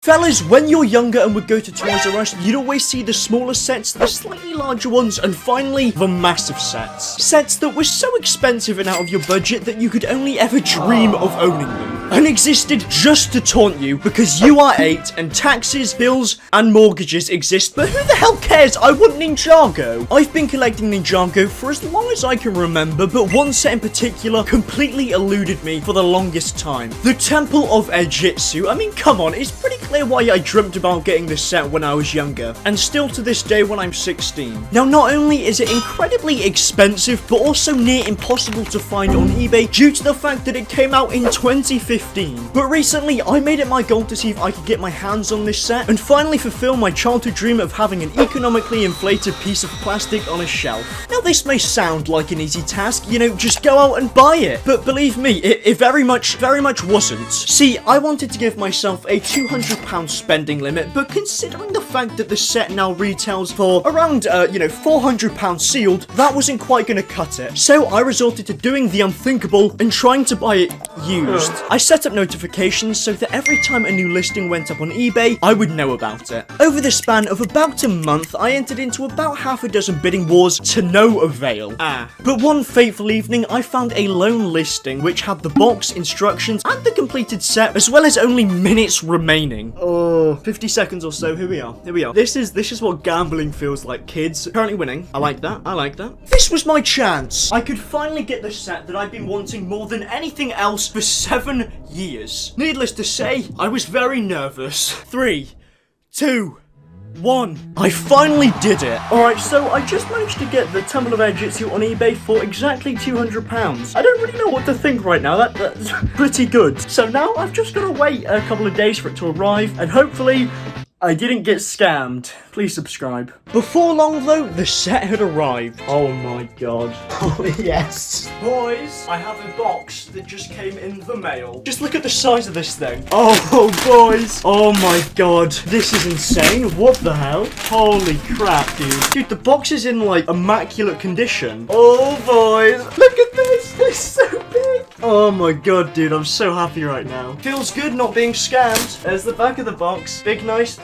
Fellas, when you're younger and would go to Toys R Us, you'd always see the smaller sets, the slightly larger ones, and finally, the massive sets. Sets that were so expensive and out of your budget that you could only ever dream of owning them. And existed just to taunt you because you are 8 and taxes, bills, and mortgages exist, but who the hell cares? I want Ninjago! I've been collecting Ninjago for as long as I can remember, but one set in particular completely eluded me for the longest time. The Temple of Airjitzu. I mean, come on, it's pretty clear why I dreamt about getting this set when I was younger, and still to this day when I'm 16. Now, not only is it incredibly expensive, but also near impossible to find on eBay due to the fact that it came out in 2015. But recently, I made it my goal to see if I could get my hands on this set, and finally fulfill my childhood dream of having an economically inflated piece of plastic on a shelf. Now, this may sound like an easy task, you know, just go out and buy it, but believe me, it very much wasn't. See, I wanted to give myself a £200 spending limit, but considering the fact that the set now retails for around, £400 sealed, that wasn't quite gonna cut it. So I resorted to doing the unthinkable and trying to buy it used. I set up notifications so that every time a new listing went up on eBay, I would know about it. Over the span of about a month, I entered into about half a dozen bidding wars to no avail. But one fateful evening, I found a lone listing which had the box, instructions, and the completed set, as well as only minutes remaining. 50 seconds or so, here we are. This is what gambling feels like, kids. Currently winning. I like that. This was my chance. I could finally get the set that I've been wanting more than anything else for 7 years. Needless to say, I was very nervous. 3, 2, 1. I finally did it. Alright, so I just managed to get the Temple of Airjitzu on eBay for exactly £200. I don't really know what to think right now. That's pretty good. So now I've just got to wait a couple of days for it to arrive, and hopefully I didn't get scammed. Please subscribe. Before long though, the set had arrived. Oh my god. Oh yes. Boys, I have a box that just came in the mail. Just look at the size of this thing. Oh boys. Oh my god. This is insane. What the hell? Holy crap, dude. Dude, the box is in like immaculate condition. Oh boys. Look at this. It's so big. Oh my god, dude. I'm so happy right now. Feels good not being scammed. There's the back of the box. Big nice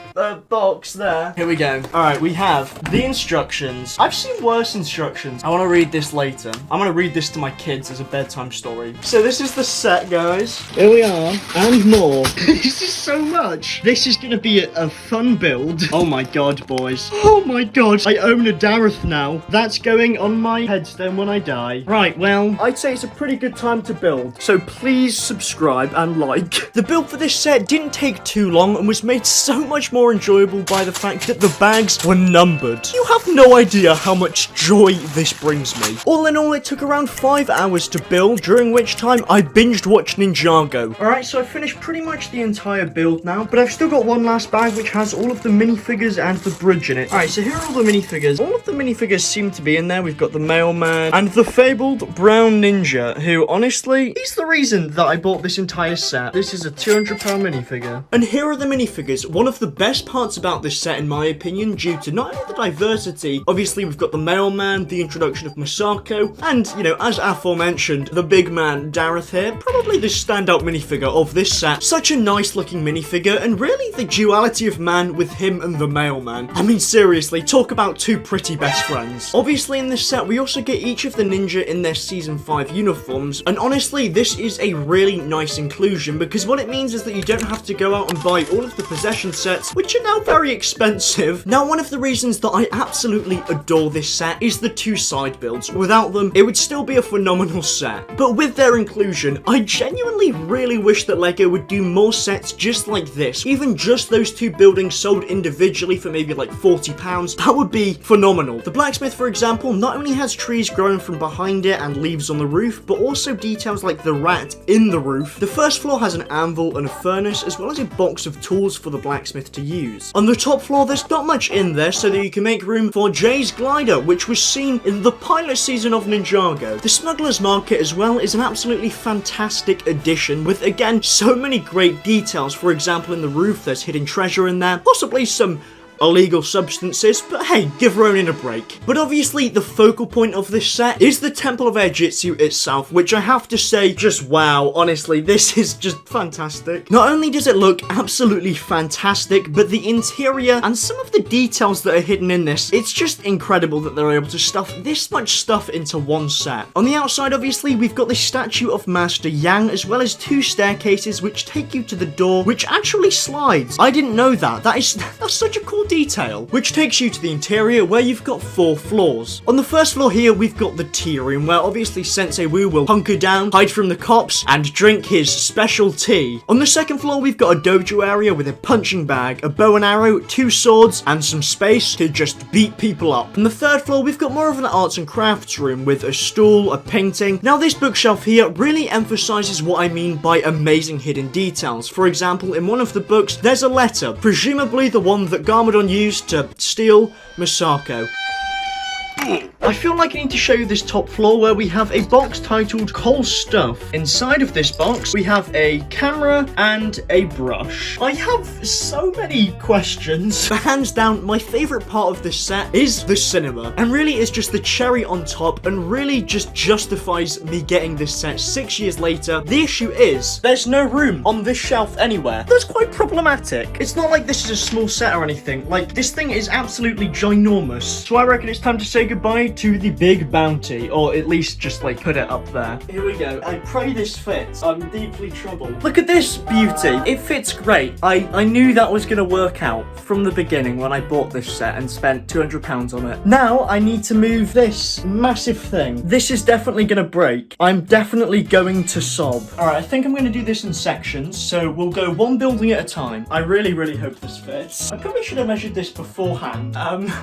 box there. Here we go. Alright, we have the instructions. I've seen worse instructions. I want to read this later. I'm going to read this to my kids as a bedtime story. So this is the set, guys. Here we are. And more. This is so much. This is going to be a fun build. Oh my god, boys. Oh my god. I own a Dareth now. That's going on my headstone when I die. Right, well, I'd say it's a pretty good time to build. So please subscribe and like. The build for this set didn't take too long and was made so much more enjoyable by the fact that the bags were numbered. You have no idea how much joy this brings me. All in all, it took around 5 hours to build, during which time I binged watched Ninjago. Alright, so I finished pretty much the entire build now, but I've still got one last bag which has all of the minifigures and the bridge in it. Alright, so here are all the minifigures. All of the minifigures seem to be in there. We've got the mailman and the fabled brown ninja, who honestly, he's the reason that I bought this entire set. This is a £200 minifigure. And here are the minifigures. One of the best parts about this set, in my opinion, due to not only the diversity, obviously we've got the mailman, the introduction of Masako, and, you know, as aforementioned, the big man Dareth here, probably the standout minifigure of this set. Such a nice looking minifigure, and really the duality of man with him and the mailman. I mean, seriously, talk about two pretty best friends. Obviously in this set, we also get each of the ninja in their Season 5 uniforms, and honestly, this is a really nice inclusion, because what it means is that you don't have to go out and buy all of the possession sets, which are now very expensive. Now, one of the reasons that I absolutely adore this set is the 2 side builds. Without them, it would still be a phenomenal set. But with their inclusion, I genuinely really wish that LEGO would do more sets just like this. Even just those 2 buildings sold individually for maybe like £40, that would be phenomenal. The blacksmith, for example, not only has trees growing from behind it and leaves on the roof, but also details like the rat in the roof. The first floor has an anvil and a furnace, as well as a box of tools for the blacksmith to use. On the top floor, there's not much in there, so that you can make room for Jay's glider, which was seen in the pilot season of Ninjago. The Smuggler's Market as well is an absolutely fantastic addition, with again so many great details. For example, in the roof there's hidden treasure in there, possibly some illegal substances, but hey, give Ronin a break. But obviously, the focal point of this set is the Temple of Airjitzu itself, which I have to say, just wow, honestly, this is just fantastic. Not only does it look absolutely fantastic, but the interior and some of the details that are hidden in this, it's just incredible that they're able to stuff this much stuff into one set. On the outside, obviously, we've got the statue of Master Yang, as well as 2 staircases which take you to the door, which actually slides. I didn't know that. That's such a cool detail. Which takes you to the interior, where you've got 4 floors. On the first floor here, we've got the tea room, where obviously Sensei Wu will hunker down, hide from the cops, and drink his special tea. On the second floor, we've got a dojo area with a punching bag, a bow and arrow, 2 swords, and some space to just beat people up. On the third floor, we've got more of an arts and crafts room with a stool, a painting. Now, this bookshelf here really emphasizes what I mean by amazing hidden details. For example, in one of the books, there's a letter, presumably the one that Garmadon used to steal Misako. I feel like I need to show you this top floor, where we have a box titled Cole's Stuff. Inside of this box, we have a camera and a brush. I have so many questions. But hands down, my favorite part of this set is the cinema. And really is just the cherry on top, and really just justifies me getting this set 6 years later. The issue is, there's no room on this shelf anywhere. That's quite problematic. It's not like this is a small set or anything. Like, this thing is absolutely ginormous. So I reckon it's time to say goodbye to the big bounty, or at least just like put it up there. Here we go. I pray this fits. I'm deeply troubled. Look at this beauty. It fits great. I knew that was gonna work out from the beginning when I bought this set and spent £200 on it. Now I need to move this massive thing. This is definitely gonna break. I'm definitely going to sob. Alright, I think I'm gonna do this in sections, so we'll go 1 building at a time. I really hope this fits. I probably should have measured this beforehand.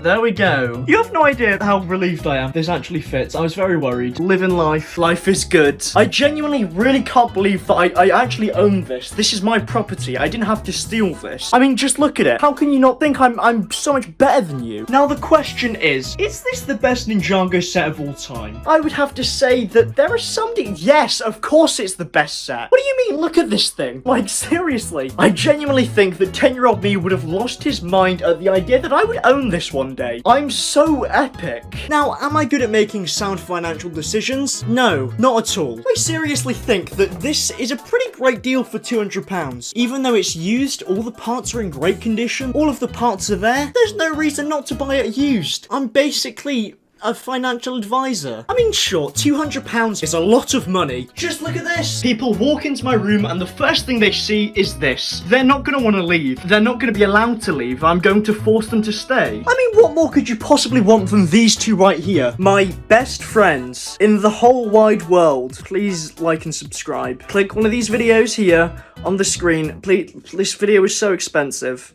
There we go. You have no idea how relieved I am this actually fits. I was very worried. Living life. Life is good. I genuinely really can't believe that I actually own this. This is my property. I didn't have to steal this. I mean, just look at it. How can you not think I'm so much better than you? Now the question is this the best Ninjago set of all time? I would have to say that there are some yes, of course it's the best set. What do you mean? Look at this thing. Like, seriously. I genuinely think that 10-year-old me would have lost his mind at the idea that I would own this one day. I'm so epic. Now, am I good at making sound financial decisions? No, not at all. I seriously think that this is a pretty great deal for £200. Even though it's used, all the parts are in great condition, all of the parts are there, there's no reason not to buy it used. I'm basically a financial advisor. I mean, sure, £200 is a lot of money. Just look at this. People walk into my room and the first thing they see is this. They're not gonna want to leave. They're not gonna be allowed to leave. I'm going to force them to stay. I mean, what more could you possibly want than these two right here? My best friends in the whole wide world. Please like and subscribe. Click one of these videos here on the screen. Please, this video is so expensive.